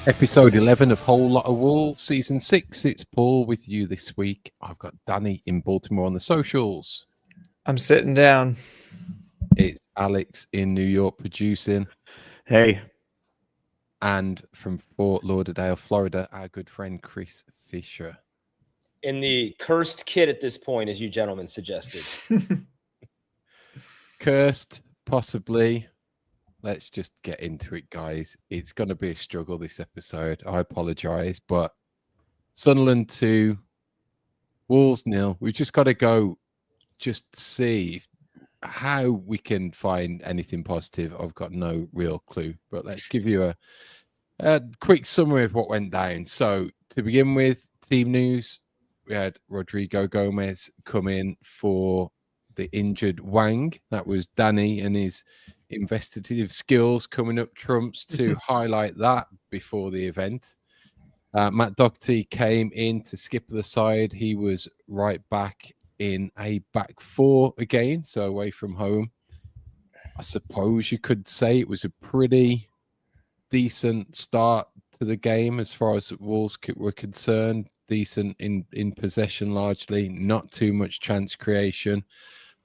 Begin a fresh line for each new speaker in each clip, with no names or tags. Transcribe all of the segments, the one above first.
Episode 11 of Whole Lot of Wolves, Season 6. It's Paul with you this week. I've got Danny in Baltimore on the socials.
I'm sitting down.
It's Alex in New York producing.
Hey.
And from Fort Lauderdale, Florida, our good friend Chris Fisher.
In the cursed kid at this point, as you gentlemen suggested.
Cursed, possibly. Let's just get into it, guys. It's going to be a struggle this episode. I apologise, but Sunderland 2, Wolves 0. We've just got to go just see how we can find anything positive. I've got no real clue, but let's give you a quick summary of what went down. So to begin with, team news, we had Rodrigo Gomez come in for the injured Wang. That was Danny and his investigative skills coming up trumps to highlight that before the event. Matt Doherty came in to skip the side. He was right back in a back four again, so away from home. I suppose you could say it was a pretty decent start to the game as far as Wolves were concerned. Decent in possession largely, not too much chance creation.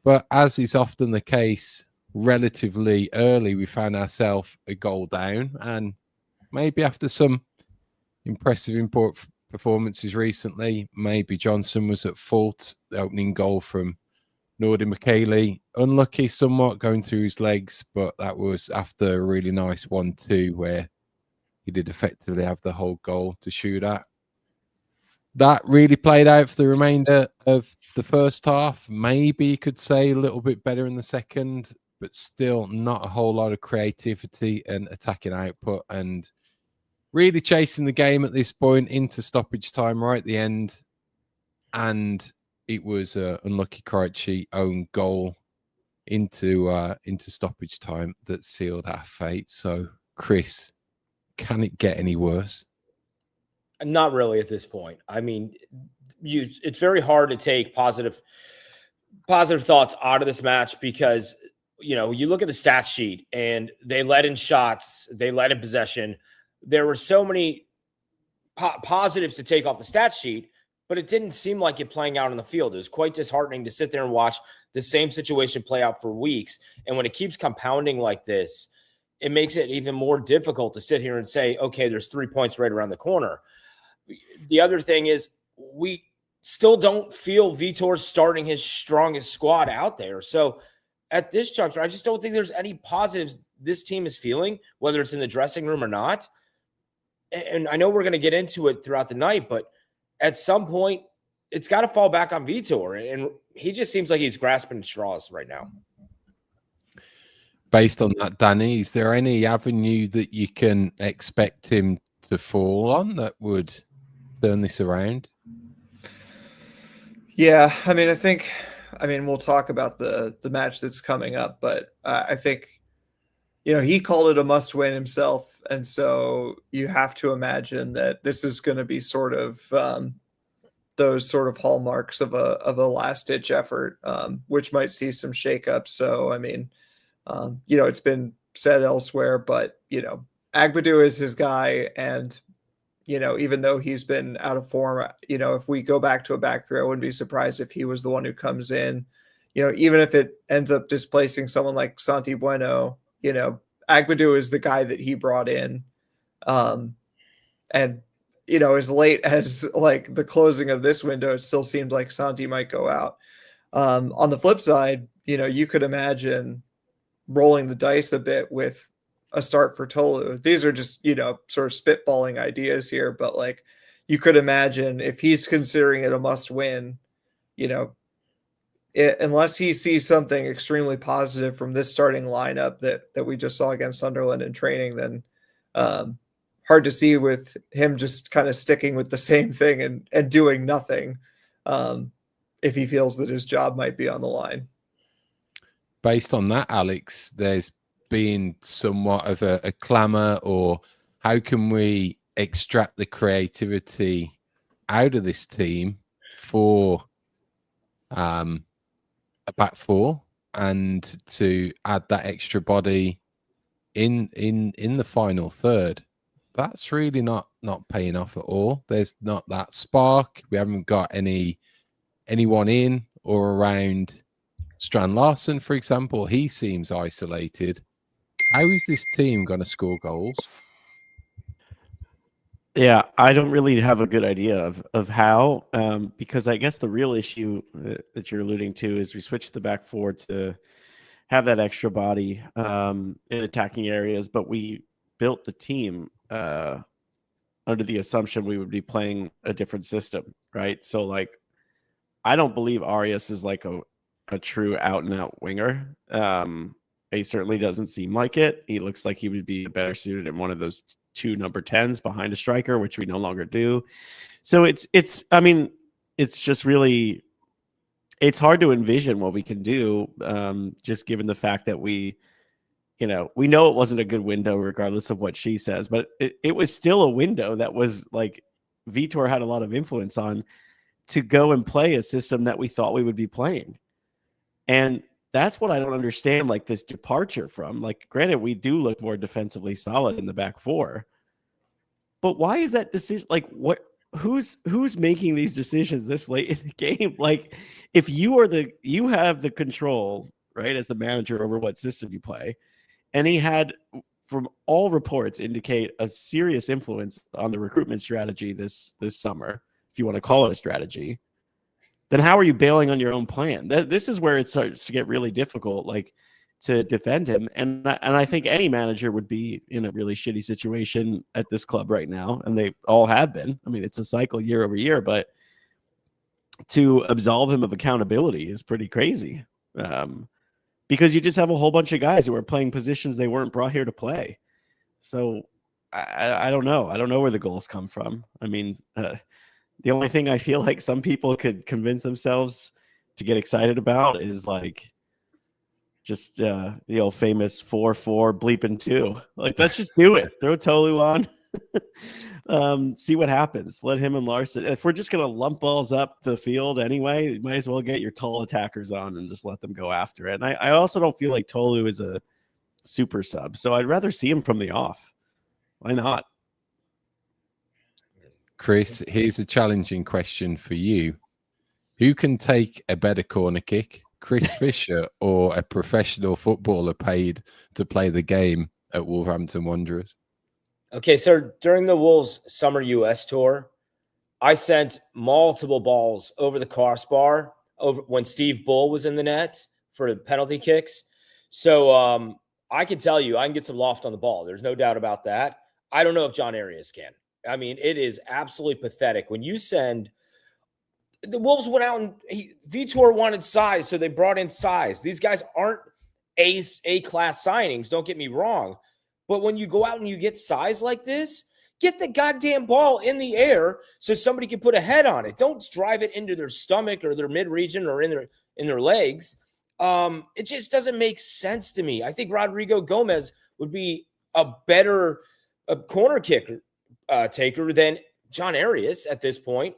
But as is often the case, relatively early, we found ourselves a goal down. And maybe after some impressive performances recently, maybe Johnson was at fault. The opening goal from Nordy McKaylee, unlucky somewhat going through his legs, but that was after a really nice 1-2 where he did effectively have the whole goal to shoot at. That really played out for the remainder of the first half. Maybe you could say a little bit better in the second, but still not a whole lot of creativity and attacking output, and really chasing the game at this point into stoppage time right at the end. And it was an unlucky Krejci own goal into stoppage time that sealed our fate. So, Chris, can it get any worse?
Not really at this point. I mean, it's very hard to take positive thoughts out of this match because, you know, you look at the stat sheet and they let in shots, they let in possession. There were so many positives to take off the stat sheet, but it didn't seem like it playing out on the field. It was quite disheartening to sit there and watch the same situation play out for weeks. And when it keeps compounding like this, it makes it even more difficult to sit here and say, okay, there's 3 points right around the corner. The other thing is we still don't feel Vitor's starting his strongest squad out there. So at this juncture, I just don't think there's any positives this team is feeling, whether it's in the dressing room or not. And I know we're going to get into it throughout the night, but at some point, it's got to fall back on Vitor. And he just seems like he's grasping straws right now.
Based on that, Danny, is there any avenue that you can expect him to fall on that would turn this around?
Yeah, I mean, we'll talk about the match that's coming up, but I think, you know, he called it a must-win himself, and so you have to imagine that this is going to be sort of those sort of hallmarks of a last-ditch effort, which might see some shakeups. So, I mean, you know, it's been said elsewhere, but, you know, Agbadou is his guy, and you know, even though he's been out of form, you know, if we go back to a back three, I wouldn't be surprised if he was the one who comes in. You know, even if it ends up displacing someone like Santi Bueno, you know, Agbadou is the guy that he brought in. And, you know, as late as like the closing of this window, it still seemed like Santi might go out. On the flip side, you know, you could imagine rolling the dice a bit with a start for Tolu. These are just, you know, sort of spitballing ideas here, but like you could imagine if he's considering it a must win, you know, unless he sees something extremely positive from this starting lineup that we just saw against Sunderland in training, then hard to see with him just kind of sticking with the same thing and doing nothing if he feels that his job might be on the line.
Based on that, Alex, there's been somewhat of a clamour, or how can we extract the creativity out of this team for a back four and to add that extra body in the final third? that's really not paying off at all. There's not that spark. We haven't got anyone in or around Strand Larson, for example. He seems isolated. How is this team going to score goals?
Yeah, I don't really have a good idea of how, because I guess the real issue that you're alluding to is we switched the back four to have that extra body in attacking areas, but we built the team under the assumption we would be playing a different system, right? So, like, I don't believe Arias is like a true out-and-out winger. He certainly doesn't seem like it. He looks like he would be better suited in one of those two number 10s behind a striker, which we no longer do. So it's just really, it's hard to envision what we can do, just given the fact that we know it wasn't a good window regardless of what she says, but it was still a window that was like Vitor had a lot of influence on to go and play a system that we thought we would be playing. And that's what I don't understand, like this departure from. Like, granted, we do look more defensively solid in the back four, but why is that decision? Like, who's making these decisions this late in the game? Like, if you have the control, right, as the manager over what system you play, and he had, from all reports, indicate a serious influence on the recruitment strategy this summer, if you want to call it a strategy, then how are you bailing on your own plan? This is where it starts to get really difficult, like, to defend him. And I think any manager would be in a really shitty situation at this club right now, and they all have been. I mean, it's a cycle year over year, but to absolve him of accountability is pretty crazy, because you just have a whole bunch of guys who are playing positions they weren't brought here to play. So I don't know. I don't know where the goals come from. I mean, the only thing I feel like some people could convince themselves to get excited about is like just the old famous 4-4 bleeping 2. Like, let's just do it. Throw Tolu on, see what happens. Let him and Larson. If we're just gonna lump balls up the field anyway, you might as well get your tall attackers on and just let them go after it. And I also don't feel like Tolu is a super sub, so I'd rather see him from the off. Why not?
Chris, here's a challenging question for you. Who can take a better corner kick, Chris Fisher or a professional footballer paid to play the game at Wolverhampton Wanderers?
Okay, so during the Wolves summer US tour, I sent multiple balls over the crossbar over when Steve Bull was in the net for the penalty kicks. So I can tell you, I can get some loft on the ball. There's no doubt about that. I don't know if John Arias can. I mean, it is absolutely pathetic. When you send – the Wolves went out and Vitor wanted size, so they brought in size. These guys aren't A-class signings, don't get me wrong. But when you go out and you get size like this, get the goddamn ball in the air so somebody can put a head on it. Don't drive it into their stomach or their mid-region or in their legs. It just doesn't make sense to me. I think Rodrigo Gomez would be a better corner kicker taker than John Arias at this point.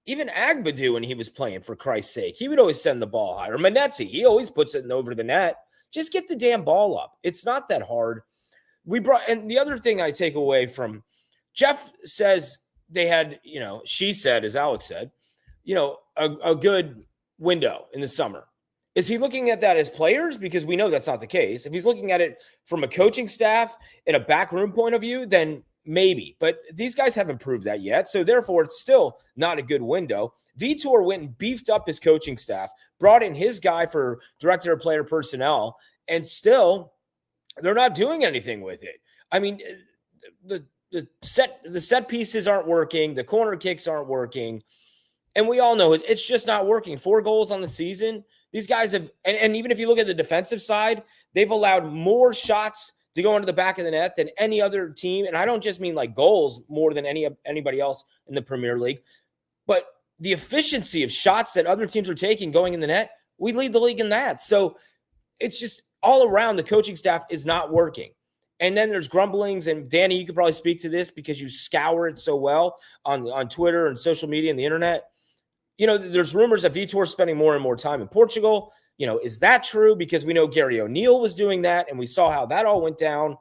Even Agbadu, when he was playing, for Christ's sake, he would always send the ball high. Or Manetzi, he always puts it over the net. Just get the damn ball up. It's not that hard. And the other thing I take away from Jeff says they had, she said, as Alex said, a good window in the summer. Is he looking at that as players? Because we know that's not the case. If he's looking at it from a coaching staff and a backroom point of view, then maybe. But these guys haven't proved that yet. So therefore, it's still not a good window. Vitor went and beefed up his coaching staff, brought in his guy for director of player personnel, and still they're not doing anything with it. I mean, the set pieces aren't working. The corner kicks aren't working. And we all know it's just not working. 4 goals on the season. These guys have, and even if you look at the defensive side, they've allowed more shots to go into the back of the net than any other team. And I don't just mean like goals more than anybody else in the Premier League, but the efficiency of shots that other teams are taking going in the net, we lead the league in that. So it's just all around the coaching staff is not working. And then there's grumblings, and Danny, you could probably speak to this because you scour it so well on Twitter and social media and the internet. There's rumors that Vitor is spending more and more time in Portugal. Is that true? Because we know Gary O'Neill was doing that, and we saw how that all went down.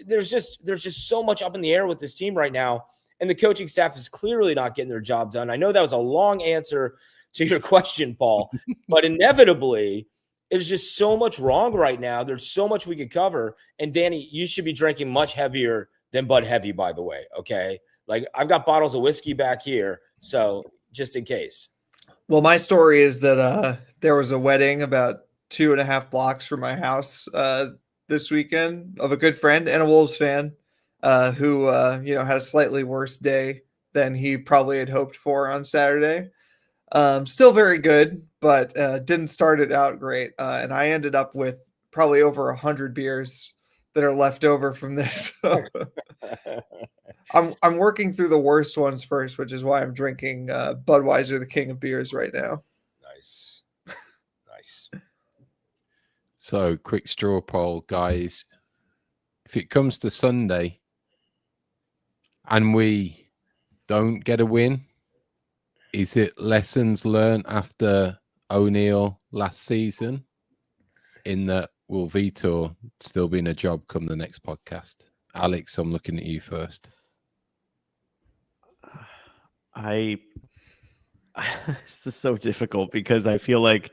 there's just so much up in the air with this team right now, and the coaching staff is clearly not getting their job done. I know that was a long answer to your question, Paul, but inevitably, there's just so much wrong right now. There's so much we could cover. And Danny, you should be drinking much heavier than Bud Heavy, by the way. Okay. Like, I've got bottles of whiskey back here. So just in case.
Well, my story is that there was a wedding about 2.5 blocks from my house this weekend of a good friend and a Wolves fan who had a slightly worse day than he probably had hoped for on Saturday. Still very good, but didn't start it out great. And I ended up with probably over 100 beers that are left over from this. I'm working through the worst ones first, which is why I'm drinking Budweiser, the king of beers, right now.
Nice.
So, quick straw poll, guys. If it comes to Sunday and we don't get a win, is it lessons learned after O'Neill last season in that will Vitor still be in a job come the next podcast? Alex, I'm looking at you first.
This is so difficult because I feel like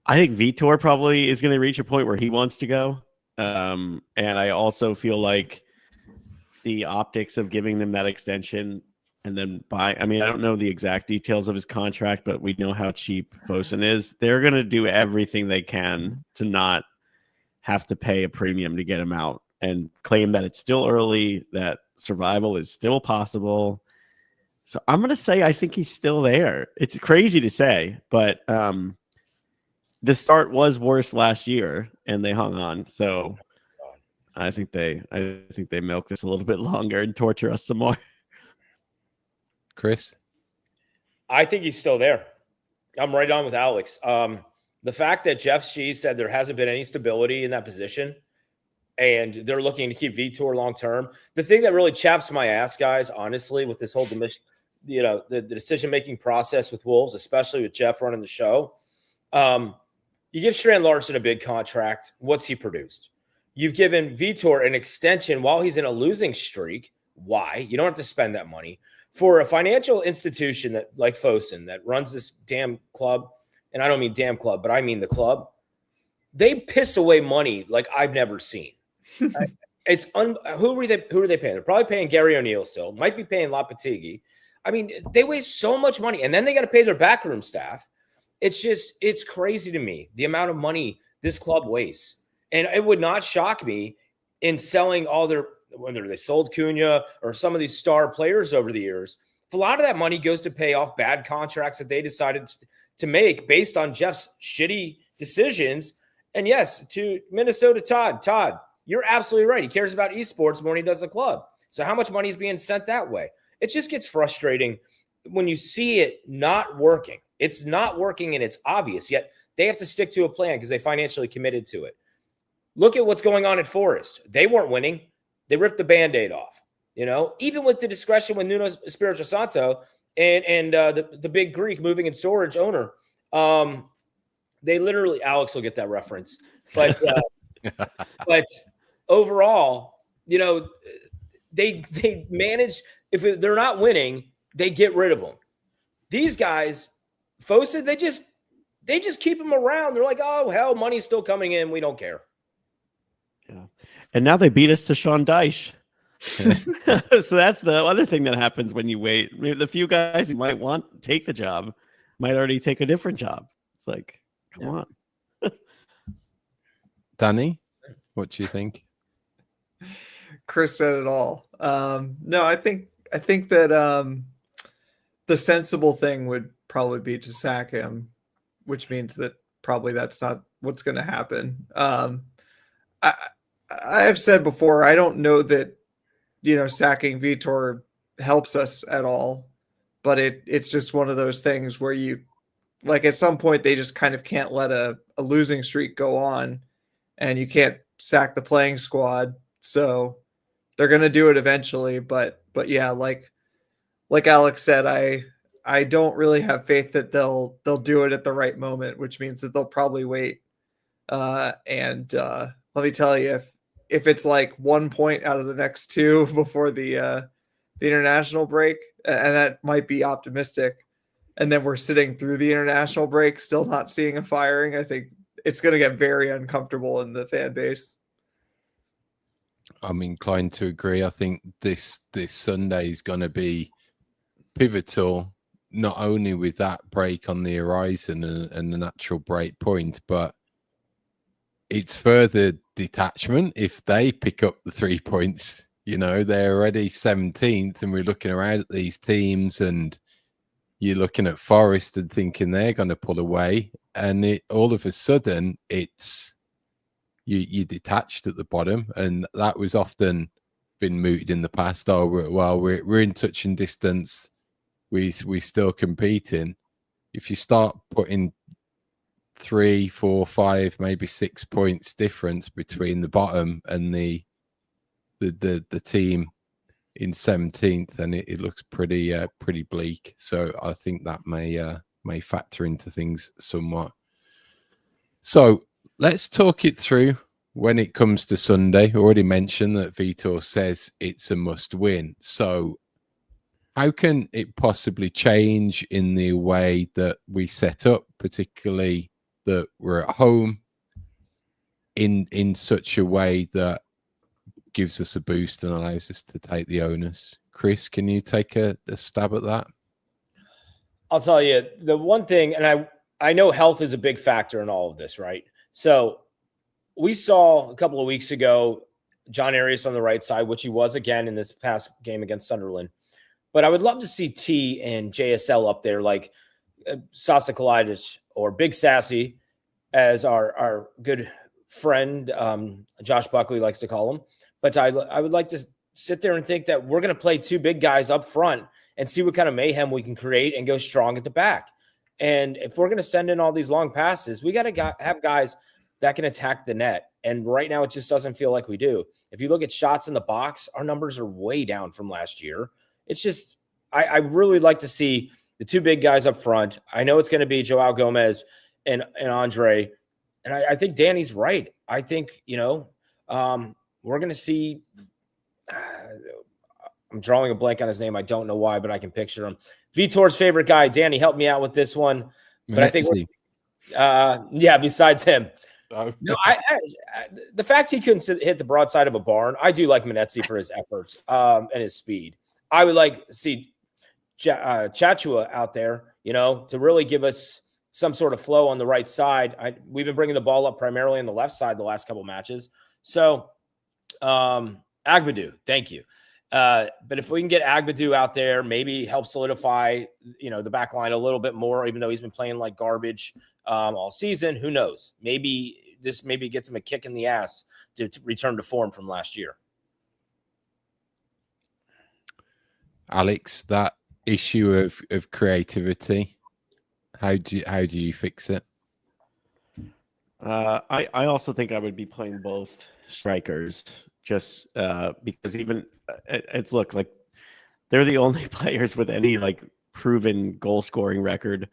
I think Vitor probably is going to reach a point where he wants to go. And I also feel like the optics of giving them that extension and then I don't know the exact details of his contract, but we know how cheap Fosun is. They're going to do everything they can to not have to pay a premium to get him out and claim that it's still early, that survival is still possible. So I'm going to say I think he's still there. It's crazy to say, but the start was worse last year and they hung on. So I think they milk this a little bit longer and torture us some more.
Chris?
I think he's still there. I'm right on with Alex. The fact that Jeff Shee said there hasn't been any stability in that position and they're looking to keep Vitor long term. The thing that really chaps my ass, guys, honestly, with this whole the decision-making process with Wolves, especially with Jeff running the show, you give Strand Larson a big contract. What's he produced? You've given Vitor an extension while he's in a losing streak. Why? You don't have to spend that money. For a financial institution that like Fosun that runs this damn club, and I don't mean damn club, but I mean the club, they piss away money like I've never seen. Who are they paying? They're probably paying Gary O'Neill still. Might be paying Lopetegui. I mean, they waste so much money, and then they got to pay their backroom staff. It's crazy to me the amount of money this club wastes, and it would not shock me in selling all their, whether they sold Cunha or some of these star players over the years. If a lot of that money goes to pay off bad contracts that they decided to make based on Jeff's shitty decisions. And yes, to Minnesota Todd, you're absolutely right. He cares about esports more than he does the club. So how much money is being sent that way? It just gets frustrating when you see it not working. It's not working and it's obvious, yet they have to stick to a plan because they financially committed to it. Look at what's going on at Forest. They weren't winning. They ripped the Band-Aid off, even with the discretion with Nuno Espirito Santo and the big Greek moving and storage owner. They literally, Alex will get that reference, but overall, they manage, if they're not winning, they get rid of them. These guys, Fosun, they just keep them around. They're like, oh, hell, money's still coming in. We don't care.
Yeah. And now they beat us to Sean Dyche. So that's the other thing that happens when you wait. Maybe the few guys who might want to take the job might already take a different job. It's like, come on.
Danny, what do you think?
Chris said it all. No, I think that the sensible thing would probably be to sack him, which means that probably that's not what's going to happen. I have said before, I don't know that, sacking Vitor helps us at all, but it's just one of those things where you, like, at some point they just kind of can't let a losing streak go on, and you can't sack the playing squad. So they're going to do it eventually. But yeah, like Alex said, I don't really have faith that they'll do it at the right moment, which means that they'll probably wait. And let me tell you, if it's like 1 point out of the next two before the international break, and that might be optimistic, and then we're sitting through the international break still not seeing a firing, I think it's going to get very uncomfortable in the fan base.
I'm inclined to agree. I think this Sunday is going to be pivotal, not only with that break on the horizon and the natural break point, but it's further detachment if they pick up the 3 points. You know, they're already 17th, and we're looking around at these teams, and you're looking at Forest and thinking they're going to pull away, and all of a sudden it's you detached at the bottom, and that was often been mooted in the past. Oh, we're in touching distance, we still competing. If you start putting 3, 4, 5, maybe 6 points difference between the bottom and the team in 17th, and it looks pretty bleak. So I think that may factor into things somewhat. So let's talk it through when it comes to Sunday. I already mentioned that Vitor says it's a must win. So how can it possibly change in the way that we set up, particularly that we're at home, in such a way that gives us a boost and allows us to take the onus? Chris, can you take a stab at that?
I'll tell you the one thing, and I know health is a big factor in all of this, right? So we saw a couple of weeks ago John Arias on the right side, which he was again in this past game against Sunderland. But I would love to see T and JSL up there, like Sasa Kalidis or Big Sassy, as our good friend Josh Buckley likes to call him. But I would like to sit there and think that we're going to play two big guys up front and see what kind of mayhem we can create and go strong at the back. And if we're going to send in all these long passes, we got to have guys that can attack the net. And right now it just doesn't feel like we do. If you look at shots in the box, our numbers are way down from last year. It's just, I really like to see the two big guys up front. I know it's going to be Joao Gomez and Andre. And I think Danny's right. I think, we're going to see, I'm drawing a blank on his name. I don't know why, but I can picture him. Vitor's favorite guy. Danny, help me out with this one. But I think, besides him. No, the fact he couldn't hit the broadside of a barn, I do like Manetzi for his efforts and his speed. I would like to see Chachua out there, to really give us some sort of flow on the right side. We've been bringing the ball up primarily on the left side the last couple matches. So Agbadou, thank you. But if we can get Agbadou out there, maybe help solidify, the back line a little bit more, even though he's been playing like garbage all season. Who knows? Maybe gets him a kick in the ass to return to form from last year.
Alex, that issue of creativity, how do you fix it?
I also think I would be playing both strikers, just because even it's like they're the only players with any like proven goal scoring record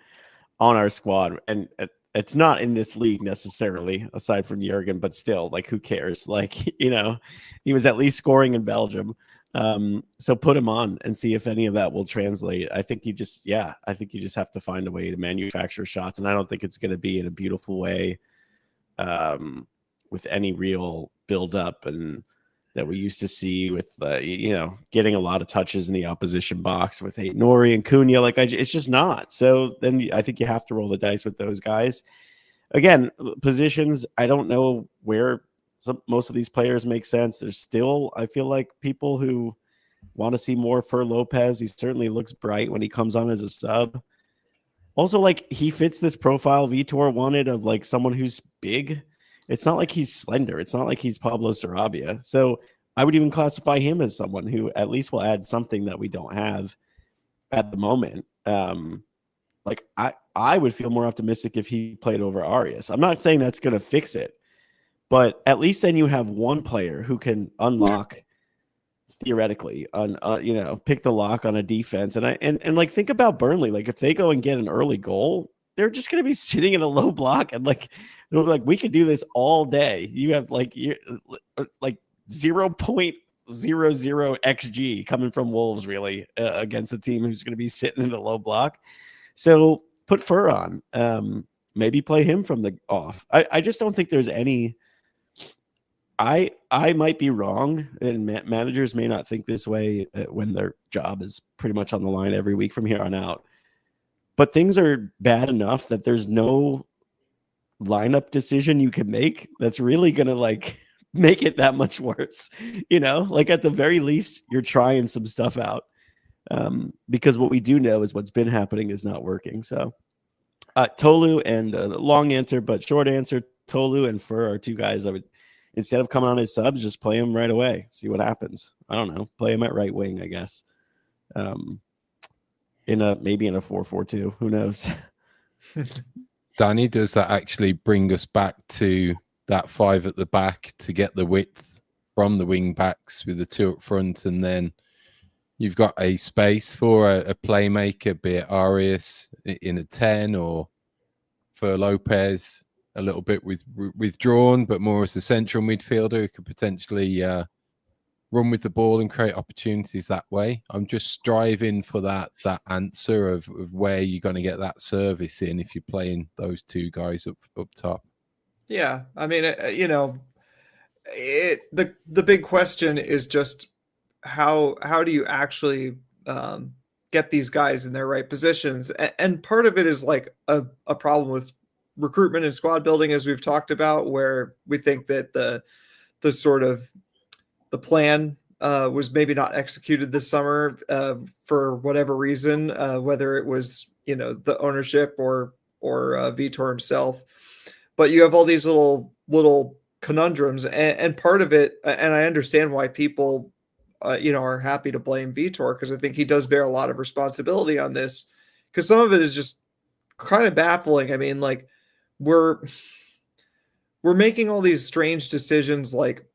on our squad, and it's not in this league necessarily aside from Jurgen, but still, like, who cares? Like, he was at least scoring in Belgium. So put him on and see if any of that will translate. I think you just have to find a way to manufacture shots, and I don't think it's going to be in a beautiful way with any real build up and that we used to see with getting a lot of touches in the opposition box with Nori and Cunha. Like, it's just not. So then I think you have to roll the dice with those guys. Again, positions, I don't know where most of these players make sense. There's still, I feel like, people who want to see more for Lopez. He certainly looks bright when he comes on as a sub. Also, like, he fits this profile Vitor wanted of, like, someone who's big. It's not like he's slender. It's not like he's Pablo Sarabia. So I would even classify him as someone who at least will add something that we don't have at the moment. Like, I would feel more optimistic if he played over Arias. I'm not saying that's going to fix it, but at least then you have one player who can unlock, theoretically, pick the lock on a defense. And like, think about Burnley. Like, if they go and get an early goal, they're just going to be sitting in a low block, and like we could do this all day. You have like 0.00 xg coming from Wolves really against a team who's going to be sitting in a low block. So put Fur on, maybe play him from the off. I just don't think there's any. I might be wrong, and managers may not think this way when their job is pretty much on the line every week from here on out. But things are bad enough that there's no lineup decision you can make that's really going to like make it that much worse. Like at the very least, you're trying some stuff out, because what we do know is what's been happening is not working. So Tolu and long answer, but short answer, Tolu and Fur are two guys I would, instead of coming on as subs, just play him right away. See what happens. I don't know. Play him at right wing, I guess. Maybe in a 4-4-2. Who knows?
Danny, does that actually bring us back to that 5 at the back to get the width from the wing backs with the 2 up front, and then you've got a space for a playmaker, be it Arias in a 10 or for Lopez a little bit withdrawn, but more as a central midfielder who could potentially run with the ball and create opportunities that way? I'm just striving for that answer of where you're going to get that service in if you're playing those 2 guys up top.
Yeah, I mean, the big question is just how do you actually get these guys in their right positions? And part of it is like a problem with recruitment and squad building, as we've talked about, where we think that the sort of the plan was maybe not executed this summer for whatever reason, whether it was the ownership or Vitor himself. But you have all these little conundrums, and part of it, and I understand why people are happy to blame Vitor, because I think he does bear a lot of responsibility on this, because some of it is just kind of baffling. I mean, like we're making all these strange decisions, like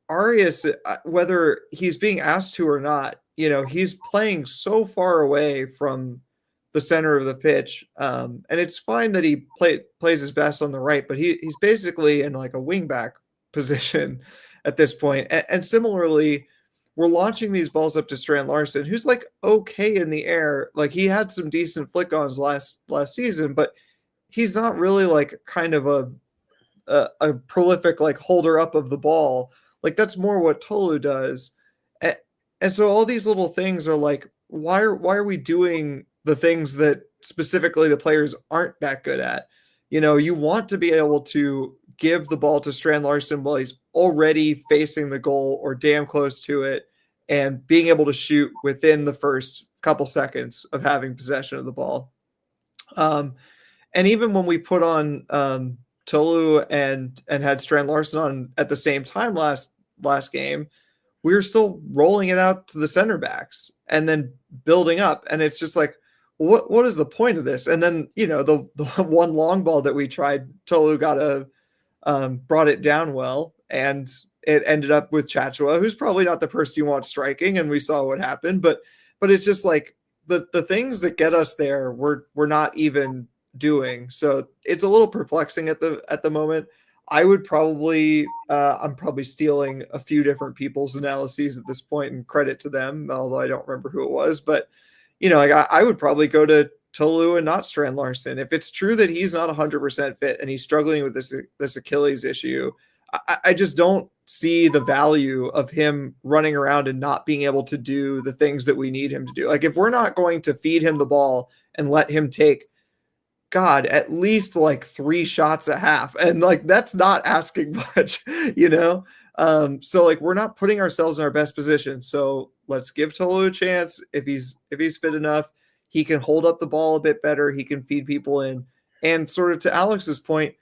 Arias, whether he's being asked to or not, he's playing so far away from the center of the pitch, and it's fine that he plays his best on the right, but he's basically in like a wing back position at this point. And similarly, we're launching these balls up to Strand Larsen, who's like okay in the air. Like he had some decent flick-ons last season, but he's not really like kind of a prolific like holder up of the ball. Like that's more what Tolu does. And so all these little things are like, why are we doing the things that specifically the players aren't that good at? You want to be able to give the ball to Strand Larsen while he's already facing the goal or damn close to it, and being able to shoot within the first couple seconds of having possession of the ball. And even when we put on Tolu and had Strand Larsen on at the same time last game, we were still rolling it out to the center backs and then building up. And it's just like, what is the point of this? And then, the one long ball that we tried, Tolu brought it down well, and it ended up with Chachua, who's probably not the person you want striking. And we saw what happened, but it's just like the things that get us there, we're not even doing. So it's a little perplexing at the moment. I would probably, I'm probably stealing a few different people's analyses at this point, and credit to them, although I don't remember who it was. But, I would probably go to Tolu and not Strand Larsen. If it's true that he's not 100% fit and he's struggling with this Achilles issue, I just don't see the value of him running around and not being able to do the things that we need him to do. Like if we're not going to feed him the ball and let him take, God, at least like 3 shots a half. And like, that's not asking much, So like, we're not putting ourselves in our best position. So let's give Tolu a chance. If he's fit enough, he can hold up the ball a bit better. He can feed people in, and sort of to Alex's point,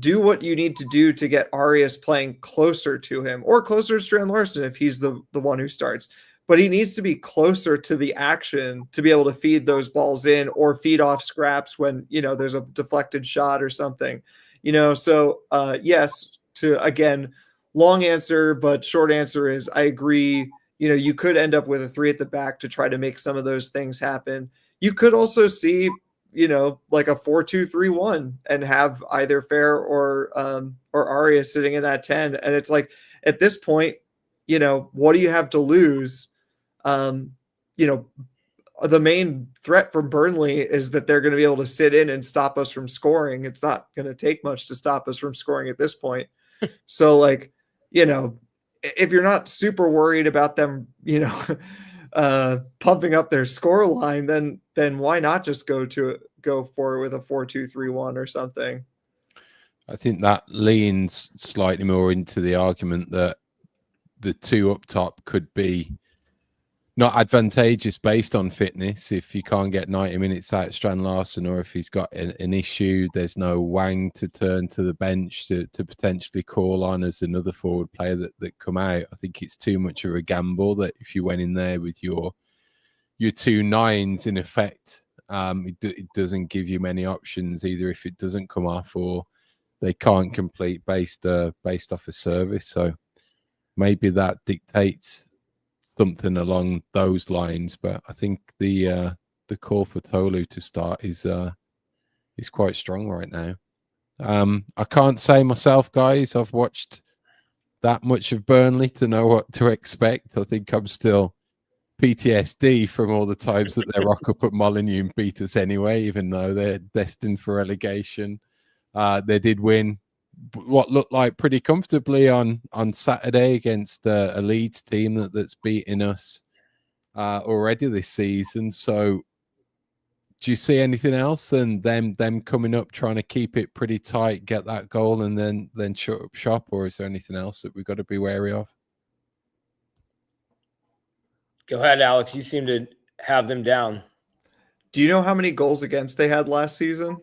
do what you need to do to get Arias playing closer to him, or closer to Strand Larsen if he's the one who starts. But he needs to be closer to the action to be able to feed those balls in, or feed off scraps when, there's a deflected shot or something, So yes, to, again, long answer, but short answer is I agree. You could end up with a 3 at the back to try to make some of those things happen. You could also see, like a 4-2-3-1 and have either Fair or Arias sitting in that 10. And it's like, at this point, what do you have to lose? The main threat from Burnley is that they're going to be able to sit in and stop us from scoring. It's not going to take much to stop us from scoring at this point. So if you're not super worried about them, pumping up their score line, then why not just go for it with a 4-2-3-1 or something?
I think that leans slightly more into the argument that the two up top could be not advantageous based on fitness. If you can't get 90 minutes out of Strand Larsen, or if he's got an issue, there's no Wang to turn to the bench to potentially call on as another forward player that come out. I think it's too much of a gamble that if you went in there with your two nines, in effect, it doesn't give you many options, either if it doesn't come off or they can't complete based off a service. So maybe that dictates something along those lines, but I think the call for Tolu to start is quite strong right now. I can't say myself, guys, I've watched that much of Burnley to know what to expect. I think I'm still PTSD from all the times that they rock up at Molineux and beat us anyway, even though they're destined for relegation. They did win what looked like pretty comfortably on Saturday against a Leeds team that's beaten us already this season. So do you see anything else than them coming up, trying to keep it pretty tight, get that goal, and then shut up shop? Or is there anything else that we've got to be wary of?
Go ahead, Alex. You seem to have them down.
Do you know how many goals against they had last season?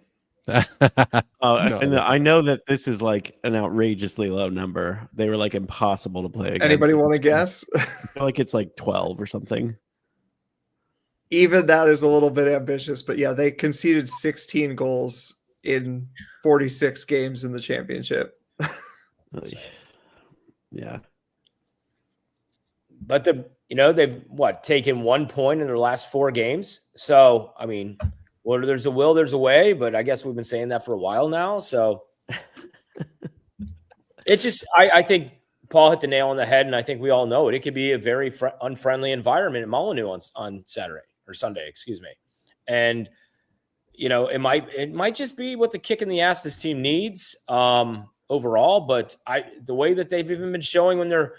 And I know that this is like an outrageously low number. They were like impossible to play against.
Anybody want to guess?
I feel like it's like 12 or something.
Even that is a little bit ambitious, but yeah, they conceded 16 goals in 46 games in the championship.
Yeah.
But they've taken 1 point in their last 4 games. So, I mean, well, there's a will, there's a way, but I guess we've been saying that for a while now. So it's just, I think Paul hit the nail on the head, and I think we all know it. It could be a very unfriendly environment in Molineux on Saturday or Sunday, excuse me. And, it might just be what the kick in the ass this team needs overall. But the way that they've even been showing when they're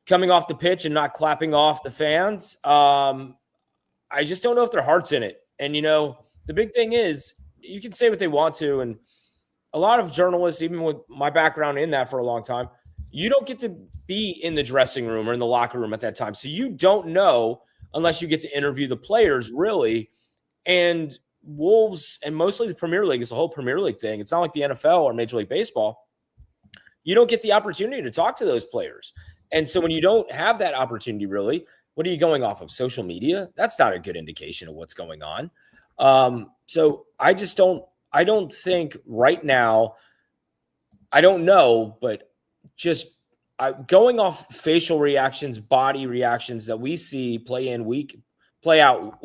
coming off the pitch and not clapping off the fans, I just don't know if their heart's in it. And, the big thing is you can say what they want to. And a lot of journalists, even with my background in that for a long time, you don't get to be in the dressing room or in the locker room at that time. So you don't know unless you get to interview the players, really. And Wolves, and mostly the Premier League, is the whole Premier League thing. It's not like the NFL or Major League Baseball. You don't get the opportunity to talk to those players. And so when you don't have that opportunity, really, what are you going off of? Social media? That's not a good indication of what's going on. So I don't think right now, I don't know, but just going off facial reactions, body reactions that we see play out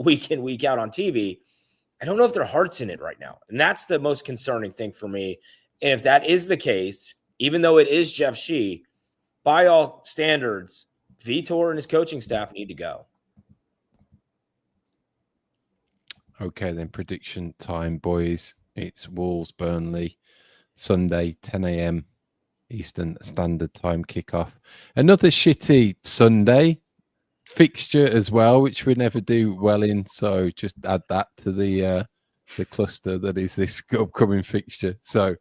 week in, week out on TV, I don't know if their heart's in it right now. And that's the most concerning thing for me. And if that is the case, even though it is Jeff Shee, by all standards, Vitor and his coaching staff need to go.
Okay, then prediction time, boys. It's Wolves Burnley, Sunday, 10 a.m. Eastern Standard Time kickoff. Another shitty Sunday fixture as well, which we never do well in. So just add that to the cluster that is this upcoming fixture. So,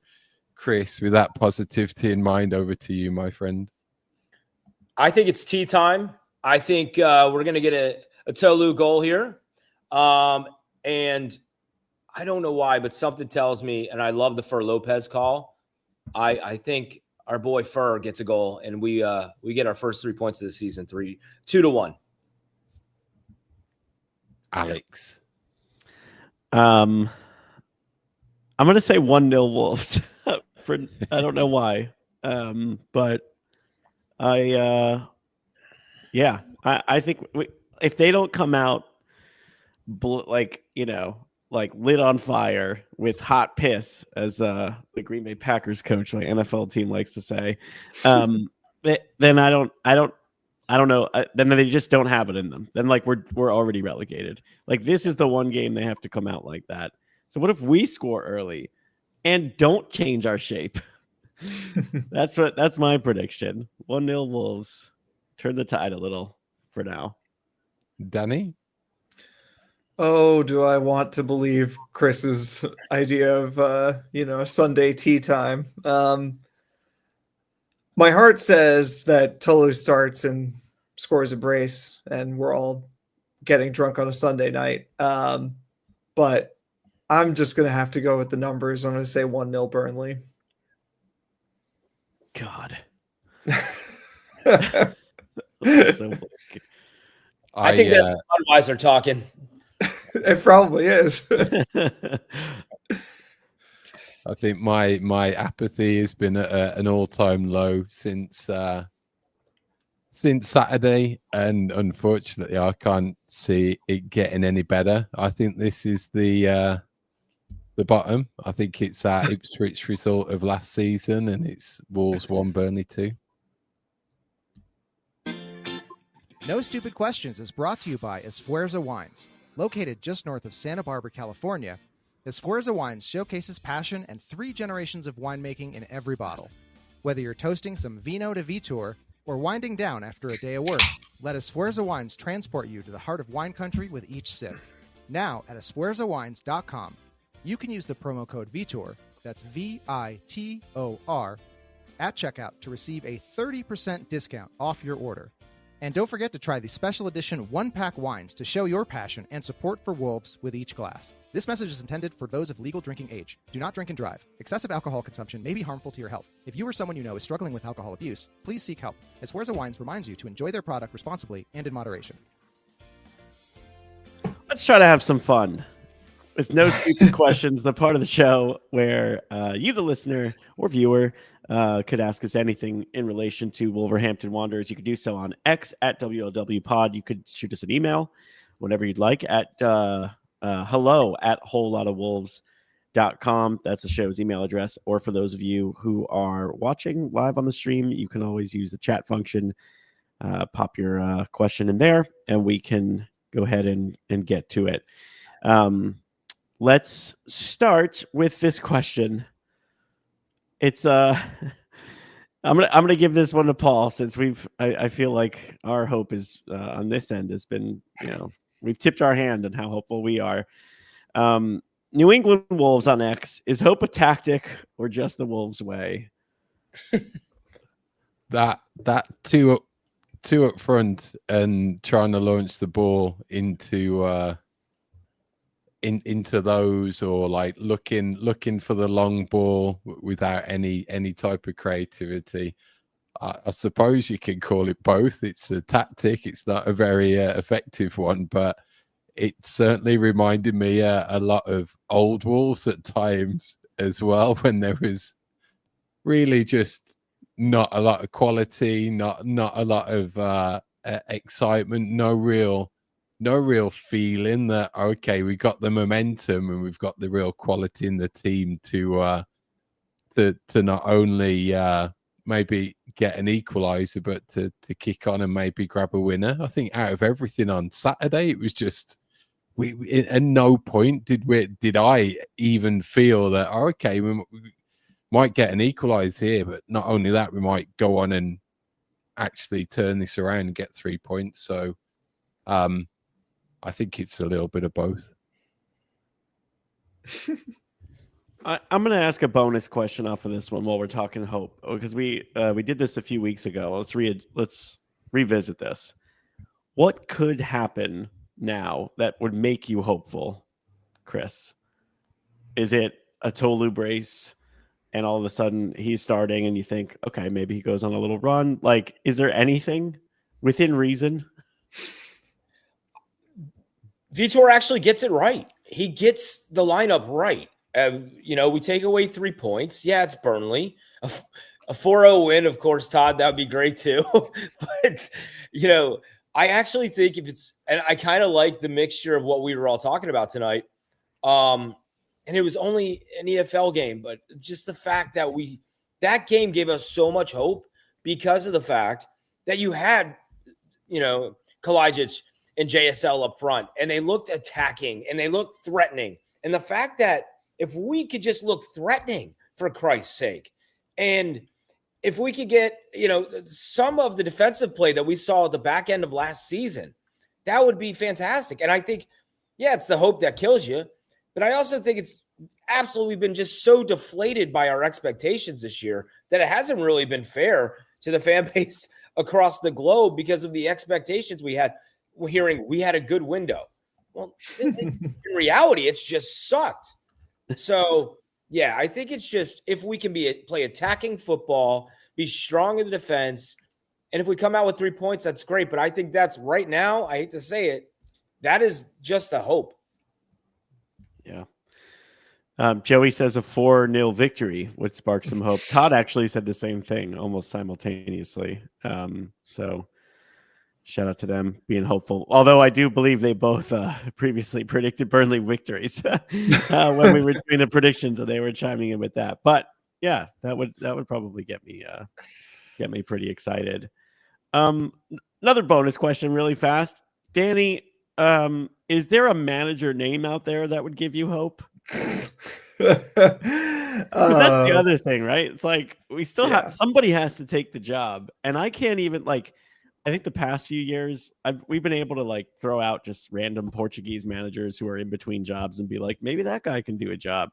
Chris, with that positivity in mind, over to you, my friend.
I think it's tea time. I think we're going to get a Tolu goal here. And I don't know why, but something tells me, and I love the Fer Lopez call. I think our boy Fer gets a goal, and we get our first 3 points of the season, 2-1.
Alex.
I'm going to say 1-0 Wolves. I don't know why. But I think if they don't come out like lit on fire with hot piss, as the Green Bay Packers coach, my NFL team, likes to say, then I don't know. Then they just don't have it in them. Then like we're already relegated. Like this is the one game they have to come out like that. So what if we score early and don't change our shape? That's my prediction. 1-0 Wolves. Turn the tide a little for now.
Danny?
Oh, do I want to believe Chris's idea of Sunday tea time? My heart says that Tolu starts and scores a brace, and we're all getting drunk on a Sunday night. But I'm just going to have to go with the numbers. I'm going to say 1-0 Burnley.
God. So bleak.
I think that's Budweiser talking.
It probably is.
I think my apathy has been at an all-time low since Saturday, and unfortunately, I can't see it getting any better. I think this is the bottom. I think it's our Ipswich result of last season, and it's Wolves 1, Burnley 2.
No Stupid Questions is brought to you by Esfuerzo Wines. Located just north of Santa Barbara, California, Esfuerzo Wines showcases passion and 3 generations of winemaking in every bottle. Whether you're toasting some Vino de Vitor or winding down after a day of work, let Esfuerzo Wines transport you to the heart of wine country with each sip. Now at esfuerzowines.com, you can use the promo code VITOR, that's VITOR, at checkout to receive a 30% discount off your order. And don't forget to try the special edition 1-pack wines to show your passion and support for Wolves with each glass. This message is intended for those of legal drinking age. Do not drink and drive. Excessive alcohol consumption may be harmful to your health. If you or someone you know is struggling with alcohol abuse, please seek help. Esfuerzo Wines reminds you to enjoy their product responsibly and in moderation.
Let's try to have some fun with No Stupid Questions, the part of the show where you, the listener or viewer, could ask us anything in relation to Wolverhampton Wanderers. You could do so on X at WLW Pod. You could shoot us an email whenever you'd like at hello@wholelottofwolves.com. That's the show's email address. Or for those of you who are watching live on the stream, you can always use the chat function. Pop your question in there, and we can go ahead and get to it. Let's start with this question. It's I'm gonna give this one to Paul, since I feel like our hope is on this end has been, we've tipped our hand on how hopeful we are. New England Wolves on X, is hope a tactic or just the Wolves way?
That two up front and trying to launch the ball into those, or like looking for the long ball without any type of creativity. I suppose you can call it both. It's a tactic. It's not a very effective one, but it certainly reminded me a lot of old Wolves at times as well, when there was really just not a lot of quality, not a lot of excitement, no real feeling that, okay, we got the momentum and we've got the real quality in the team to not only maybe get an equalizer, but to kick on and maybe grab a winner. I think out of everything on Saturday, it was just we at no point did I even feel that, okay, we might get an equalizer here, but not only that, we might go on and actually turn this around and get 3 points. So I think it's a little bit of both.
I'm going to ask a bonus question off of this one while we're talking hope, because we did this a few weeks ago. Let's revisit this. What could happen now that would make you hopeful, Chris? Is it a Tolu brace and all of a sudden he's starting and you think, okay, maybe he goes on a little run? Like, is there anything within reason?
Vitor actually gets it right. He gets the lineup right. We take away 3 points. Yeah, it's Burnley. A 4-0 win, of course, Todd, that would be great too. But, I actually think and I kind of like the mixture of what we were all talking about tonight. And it was only an EFL game, but just the fact that that game gave us so much hope, because of the fact that you had, Kalajic and JSL up front, and they looked attacking and they looked threatening. And the fact that if we could just look threatening, for Christ's sake, and if we could get, some of the defensive play that we saw at the back end of last season, that would be fantastic. And I think, it's the hope that kills you, but I also think it's absolutely been just so deflated by our expectations this year that it hasn't really been fair to the fan base across the globe because of the expectations we had. We're hearing we had a good window. Well, in reality, it's just sucked. So, I think it's just if we can play attacking football, be strong in the defense, and if we come out with 3 points, that's great. But I think that's right now, I hate to say it, that is just the hope.
Yeah. Joey says a 4-0 victory would spark some hope. Todd actually said the same thing almost simultaneously. So shout out to them being hopeful. Although I do believe they both previously predicted Burnley victories when we were doing the predictions, and they were chiming in with that. But yeah, that would probably get me pretty excited. Another bonus question really fast. Danny, is there a manager name out there that would give you hope? Because that's the other thing, right? It's like we still have somebody has to take the job, and I can't even I think the past few years we've been able to throw out just random Portuguese managers who are in between jobs and be like, maybe that guy can do a job.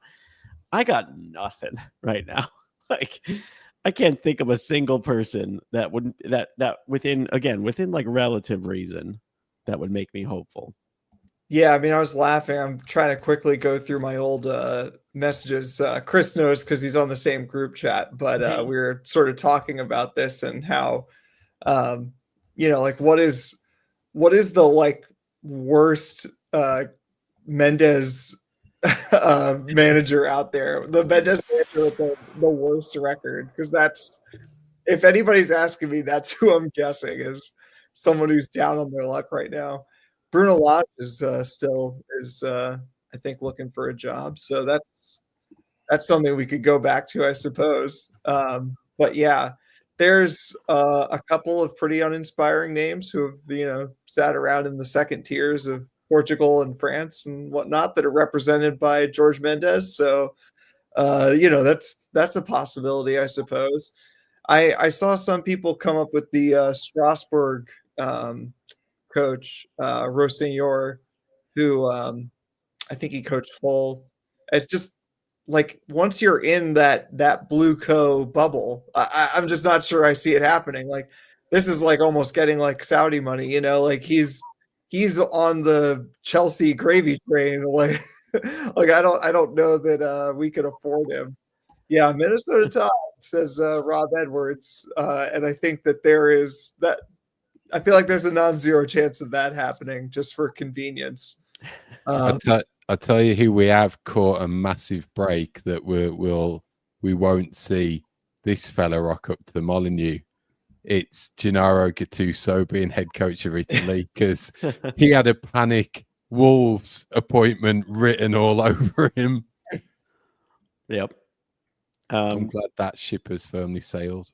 I got nothing right now. I can't think of a single person that wouldn't that within relative reason that would make me hopeful.
Yeah, I mean, I was laughing. I'm trying to quickly go through my old messages. Chris knows because he's on the same group chat, but we were sort of talking about this and how, what is the worst Mendes manager out there? The Mendes manager with the worst record, because that's, if anybody's asking me, that's who I'm guessing is someone who's down on their luck right now. Bruno Lage is still I think looking for a job, so that's something we could go back to, I suppose. But yeah, there's a couple of pretty uninspiring names who have sat around in the second tiers of Portugal and France and whatnot that are represented by George Mendes. So that's a possibility, I suppose. I saw some people come up with the Strasbourg coach, Rossignol, who I think he coached Hull. It's just once you're in that Blue Co bubble, I'm just not sure I see it happening. This is almost getting Saudi money, he's on the Chelsea gravy train. I don't know that we could afford him. Yeah, Minnesota Todd says Rob Edwards, and I think that there is that. I feel like there's a non-zero chance of that happening just for convenience.
I'll tell you who we have caught a massive break that we won't see this fella rock up to the Molineux. It's Gennaro Gattuso being head coach of Italy, because he had a panic Wolves appointment written all over him.
Yep.
I'm glad that ship has firmly sailed.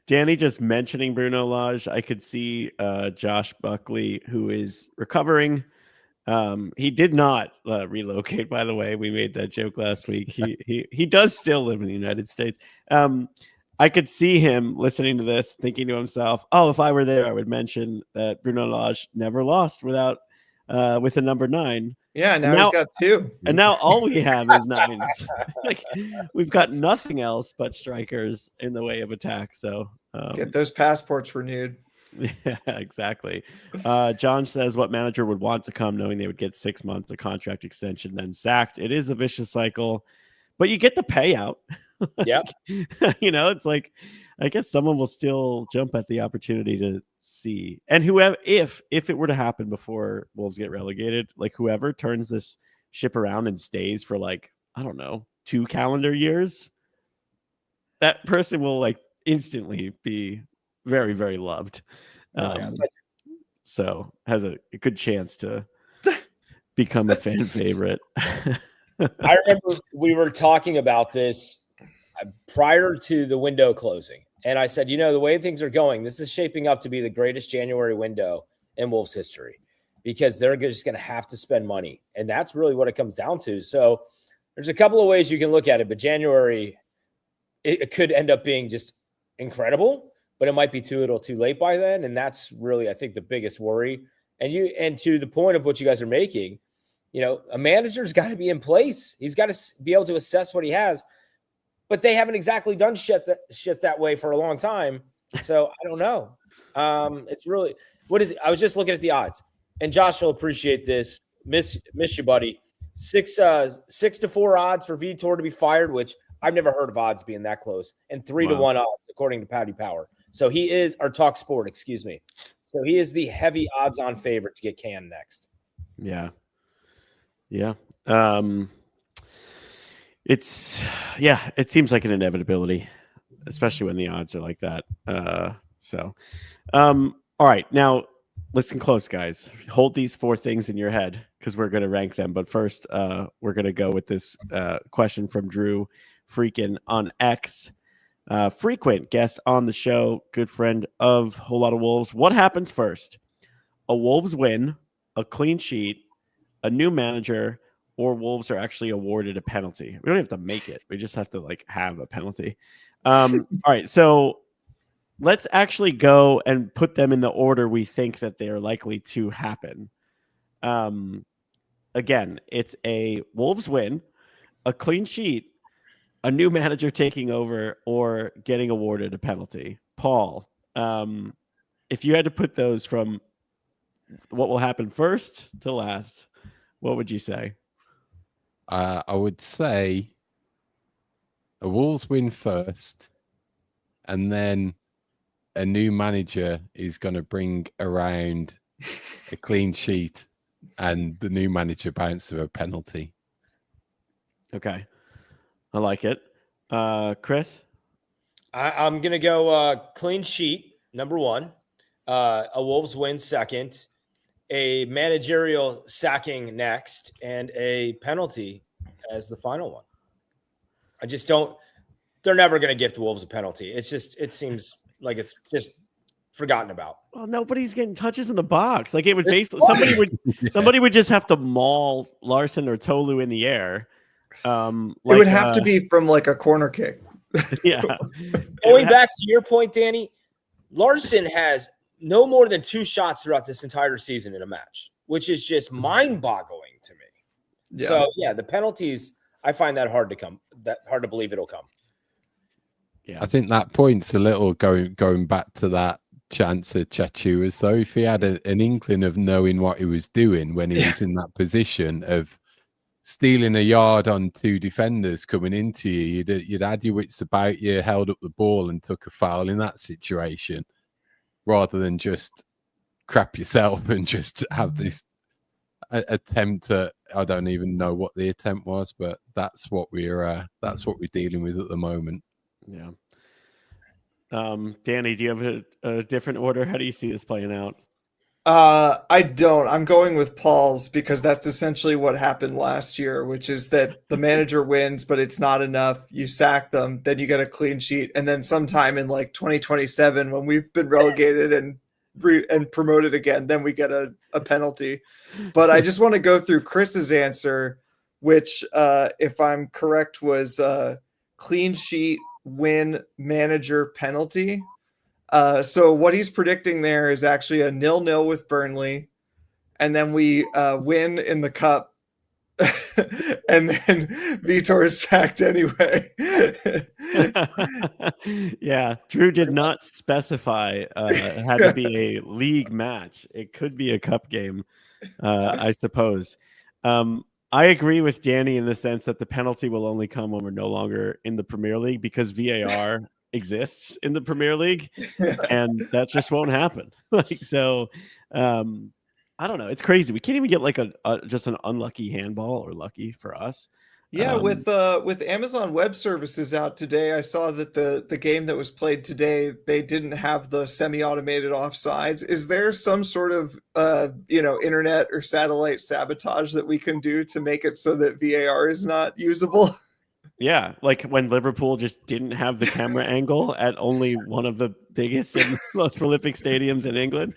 Danny just mentioning Bruno Lage, I could see Josh Buckley, who is recovering. He did not relocate, by the way. We made that joke last week. He does still live in the United States. I could see him listening to this, thinking to himself, "Oh, if I were there, I would mention that Bruno Lage never lost with a number 9."
Yeah, now he's got 2.
And now all we have is 9s. We've got nothing else but strikers in the way of attack. So
get those passports renewed.
Yeah, exactly. John says, what manager would want to come knowing they would get 6 months of contract extension, then sacked? It is a vicious cycle, but you get the payout.
Yeah.
It's I guess someone will still jump at the opportunity to see. And whoever, if it were to happen before Wolves get relegated, whoever turns this ship around and stays for I don't know, 2 calendar years, that person will instantly be very, very loved. So has a good chance to become a fan favorite.
I remember we were talking about this prior to the window closing, And I said, the way things are going, this is shaping up to be the greatest January window in Wolves history, because they're just going to have to spend money. And that's really what it comes down to. So there's a couple of ways you can look at it, but January, it could end up being just incredible, but it might be too little too late by then. And that's really, I think, the biggest worry. And to the point of what you guys are making, a manager's got to be in place. He's got to be able to assess what he has, but they haven't exactly done shit that way for a long time. So I don't know. It's really, what is it? I was just looking at the odds, and Josh will appreciate this. Miss you, buddy. 6-4 odds for Vitor to be fired, which I've never heard of odds being that close, and 3-1 odds according to Paddy Power. So he is our Talk Sport, excuse me. So he is the heavy odds-on favorite to get canned next.
Yeah. It seems like an inevitability, especially when the odds are like that. All right, now listen close, guys. Hold these 4 things in your head because we're going to rank them. But first, we're going to go with this question from Drew Freakin on X. Frequent guest on the show, good friend of Whole Lot of Wolves. What happens first? A Wolves win, a clean sheet, a new manager, or Wolves are actually awarded a penalty? We don't have to make it. We just have to have a penalty. All right, so let's actually go and put them in the order we think that they are likely to happen. Again, it's a Wolves win, a clean sheet, a new manager taking over, or getting awarded a penalty. Paul, if you had to put those from what will happen first to last, what would you say?
I would say a Wolves win first, and then a new manager is going to bring around a clean sheet, and the new manager bounces a penalty.
Okay. I like it. Chris?
I'm going to go clean sheet, number 1. A Wolves win second. A managerial sacking next. And a penalty as the final one. I just don't – they're never going to give the Wolves a penalty. It seems like it's just forgotten about.
Well, nobody's getting touches in the box. It would basically – somebody would just have to maul Larson or Tolu in the air.
It would have to be from a corner kick.
Yeah.
Going back to your point, Danny, Larson has no more than 2 shots throughout this entire season in a match, which is just mind-boggling to me. Yeah. So the penalties, I find that hard to believe it'll come.
Yeah,
I think that point's a little going back to that chance of Chachu, as though if he had an inkling of knowing what he was doing when he was in that position of stealing a yard on 2 defenders coming into you, you'd had your wits about you, held up the ball and took a foul in that situation, rather than just crap yourself and just have this attempt at, I don't even know what the attempt was, but that's what we're dealing with at the moment.
Yeah. Danny, do you have a different order? How do you see this playing out?
I don't. I'm going with Paul's because that's essentially what happened last year, which is that the manager wins, but it's not enough. You sack them, then you get a clean sheet, and then sometime in 2027, when we've been relegated and promoted again, then we get a penalty. But I just want to go through Chris's answer, which, if I'm correct, was clean sheet, win, manager, penalty. So what he's predicting there is actually a 0-0 with Burnley, and then we win in the cup, and then Vitor is sacked anyway.
Yeah, Drew did not specify it had to be a league match. It could be a cup game, I suppose. I agree with Danny in the sense that the penalty will only come when we're no longer in the Premier League, because VAR exists in the Premier League, and that just won't happen. I don't know. It's crazy. We can't even get just an unlucky handball, or lucky for us.
Yeah, with Amazon Web Services out today, I saw that the game that was played today, they didn't have the semi-automated offsides. Is there some sort of internet or satellite sabotage that we can do to make it so that VAR is not usable?
Yeah, like when Liverpool just didn't have the camera angle at only one of the biggest and most prolific stadiums in England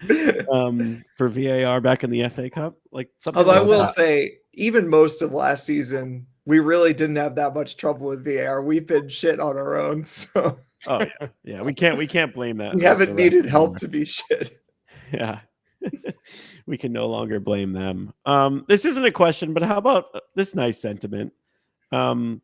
for VAR back in the FA Cup. Like something.
Although I
like
will
that.
say, even most of last season, we really didn't have that much trouble with VAR. We've been shit on our own, so
Oh yeah, we can't blame that.
we haven't
the
needed
refs
help
anymore.
to be shit.
Yeah. We can no longer blame them. This isn't a question, but how about this nice sentiment? Being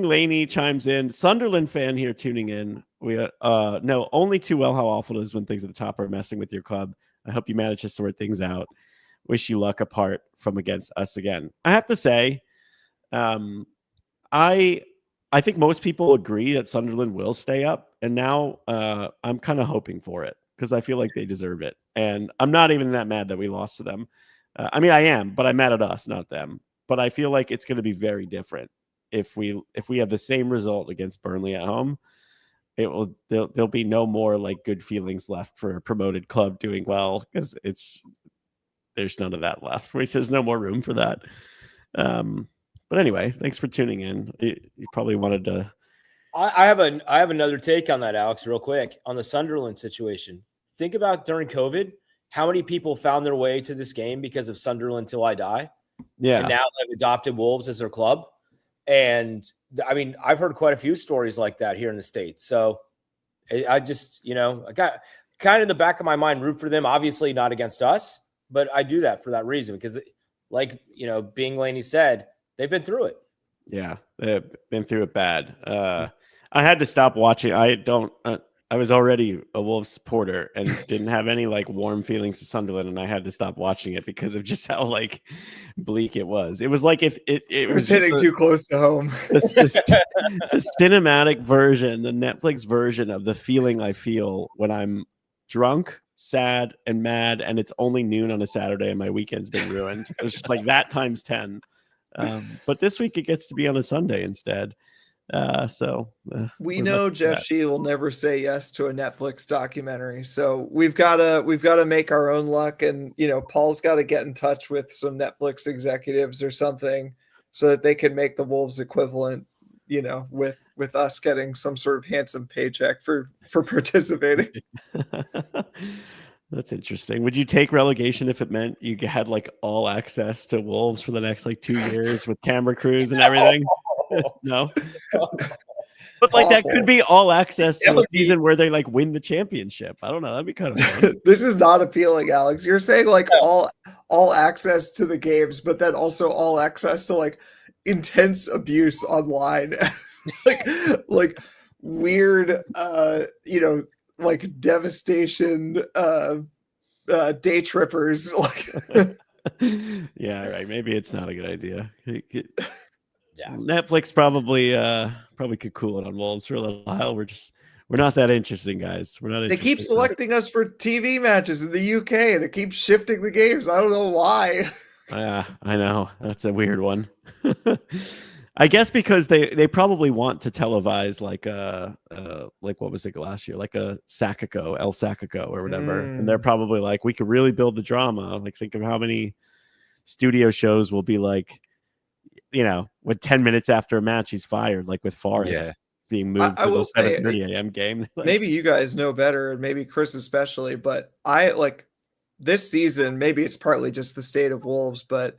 Laney chimes in. Sunderland fan here tuning in. We know only too well how awful it is when things at the top are messing with your club. I hope you manage to sort things out. Wish you luck apart from against us again. I have to say, I think most people agree that Sunderland will stay up, and now I'm kind of hoping for it because I feel like they deserve it. And I'm not even that mad that we lost to them. I mean, I am, but I'm mad at us, not them. But I feel like it's going to be very different if we have the same result against Burnley at home. There'll be no more like good feelings left for a promoted club doing well because there's none of that left. There's no more room for that. But anyway, thanks for tuning in. You probably wanted to.
I have another take on that, Alex, real quick on the Sunderland situation. Think about during COVID, how many people found their way to this game because of Sunderland Till I Die.
Yeah.
And now they've adopted Wolves as their club. And I mean, I've heard quite a few stories like that here in the States. So I just, I got kind of in the back of my mind, root for them, obviously not against us, but I do that for that reason, because like, being Laney said, they've been through it.
Yeah. They've been through it bad. I had to stop watching. I was already a Wolves supporter and didn't have any like warm feelings to Sunderland, and I had to stop watching it because of just how like bleak it was. It was like if it was
hitting too close to home.
The cinematic version, the Netflix version of the feeling I feel when I'm drunk, sad, and mad, and it's only noon on a Saturday and my weekend's been ruined. It was just like that times 10. But this week it gets to be on a Sunday instead.
We know Jeff Shee will never say yes to a Netflix documentary, so we've got to make our own luck, and Paul's got to get in touch with some Netflix executives or something so that they can make the Wolves equivalent, with us getting some sort of handsome paycheck for participating.
That's interesting. Would you take relegation if it meant you had like all access to Wolves for the next like 2 years with camera crews and everything? No. But like that could be all access to a season where they like win the championship. I don't know. That'd be kind of fun.
This is not appealing, Alex. You're saying like all access to the games, but then also all access to like intense abuse online. like weird like devastation day trippers.
Yeah, right. Maybe it's not a good idea.
Yeah.
Netflix probably could cool it on Wolves for a little while. We're not that interesting, guys. We're not.
They keep selecting us for TV matches in the UK, and it keeps shifting the games. I don't know why.
Yeah, I know. That's a weird one. I guess because they probably want to televise like what was it last year, like a El Sakako or whatever, and they're probably like, we could really build the drama. Like, think of how many studio shows will be like, when 10 minutes after a match he's fired, like with Forrest being moved to the 7:30 a.m. game. Like,
maybe you guys know better, and maybe Chris especially, but I like this season. Maybe it's partly just the state of Wolves, but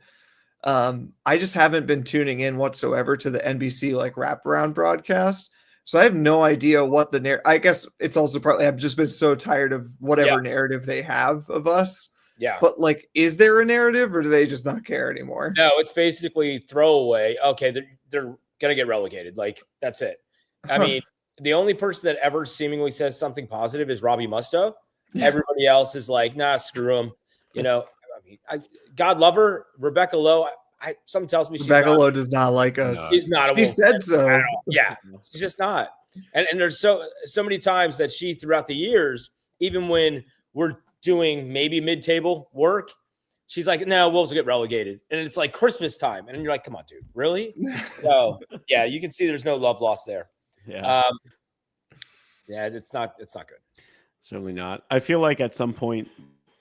I just haven't been tuning in whatsoever to the NBC like wraparound broadcast. So I have no idea what I guess it's also partly I've just been so tired of whatever narrative they have of us.
Yeah.
But like, is there a narrative, or do they just not care anymore?
No, it's basically throwaway. Okay, they're gonna get relegated. Like, that's it. I mean, the only person that ever seemingly says something positive is Robbie Mustoe. Yeah. Everybody else is like, nah, screw him. God love her, Rebecca Lowe. Something tells me
Rebecca Lowe does not like us.
She's not.
She said so.
Yeah, she's just not. And there's so many times that she, throughout the years, even when we're doing maybe mid-table work, she's like, no, Wolves will get relegated. And it's like Christmas time. And you're like, come on, dude, really? So yeah, you can see there's no love lost there.
Yeah.
It's not good.
Certainly not. I feel like at some point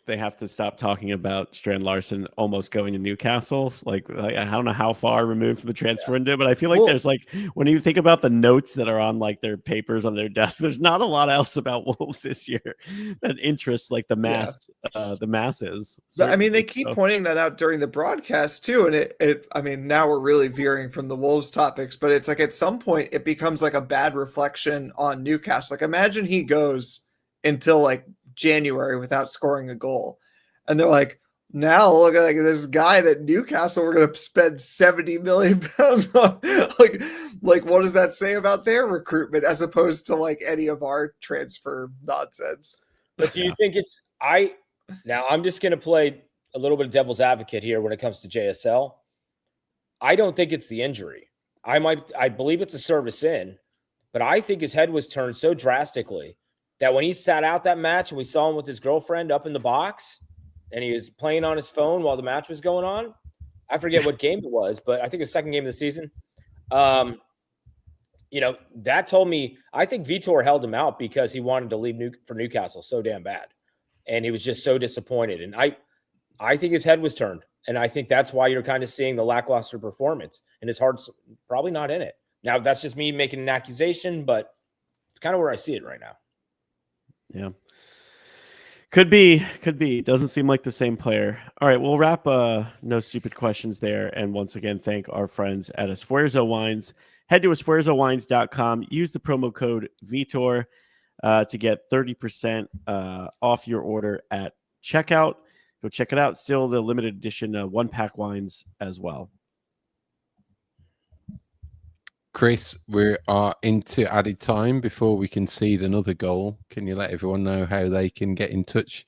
they have to stop talking about Strand Larson almost going to Newcastle. Like I don't know how far removed from the transfer window, but I feel like there's like, when you think about the notes that are on like their papers on their desk, there's not a lot else about Wolves this year that interests like the masses.
I mean, they keep pointing that out during the broadcast too. And I mean, now we're really veering from the Wolves topics, but it's like at some point it becomes like a bad reflection on Newcastle. Like imagine he goes until like January without scoring a goal. And they're like, now look at like this guy that Newcastle we're going to spend 70 million pounds on. like what does that say about their recruitment as opposed to like any of our transfer nonsense?
But do you think now I'm just going to play a little bit of devil's advocate here when it comes to JSL. I don't think it's the injury. I believe it's a service in, but I think his head was turned so drastically that when he sat out that match and we saw him with his girlfriend up in the box and he was playing on his phone while the match was going on, I forget what game it was, but I think it was the second game of the season. That told me, I think Vitor held him out because he wanted to leave for Newcastle so damn bad. And he was just so disappointed. And I think his head was turned. And I think that's why you're kind of seeing the lackluster performance. And his heart's probably not in it. Now, that's just me making an accusation, but it's kind of where I see it right now.
Yeah. Could be. Doesn't seem like the same player. All right, we'll wrap No Stupid Questions there. And once again, thank our friends at Esfuerzo Wines. Head to esfuerzowines.com. Use the promo code VITOR to get 30% off your order at checkout. Go check it out. Still the limited edition one-pack wines as well.
Chris, we are into added time before we concede another goal. Can you let everyone know how they can get in touch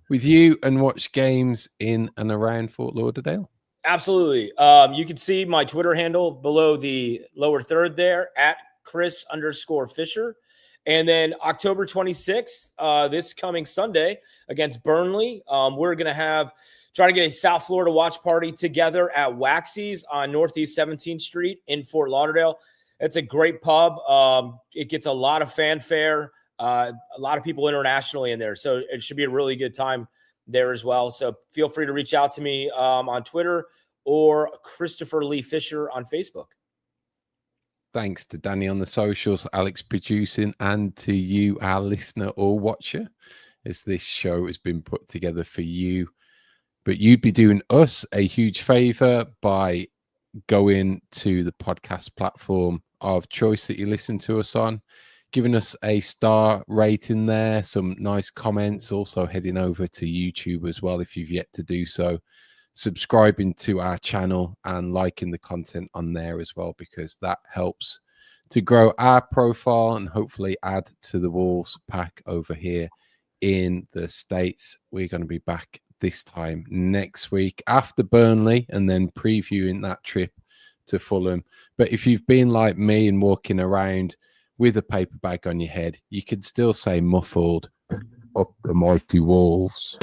with you and watch games in and around Fort Lauderdale?
Absolutely. You can see my Twitter handle below the lower third there at Chris_Fisher. And then October 26th, this coming Sunday against Burnley, we're going to try to get a South Florida watch party together at Waxy's on Northeast 17th Street in Fort Lauderdale. It's a great pub. It gets a lot of fanfare, a lot of people internationally in there. So it should be a really good time there as well. So feel free to reach out to me on Twitter or Christopher Lee Fisher on Facebook.
Thanks to Danny on the socials, Alex producing, and to you, our listener or watcher, as this show has been put together for you. But you'd be doing us a huge favor by going to the podcast platform of choice that you listen to us on, giving us a star rating there, some nice comments, also heading over to YouTube as well if you've yet to do so, subscribing to our channel and liking the content on there as well, because that helps to grow our profile and hopefully add to the Wolves pack over here in the States. We're going to be back this time next week after Burnley and then previewing that trip to Fulham. But if you've been like me and walking around with a paper bag on your head, you can still say muffled, up the mighty Wolves.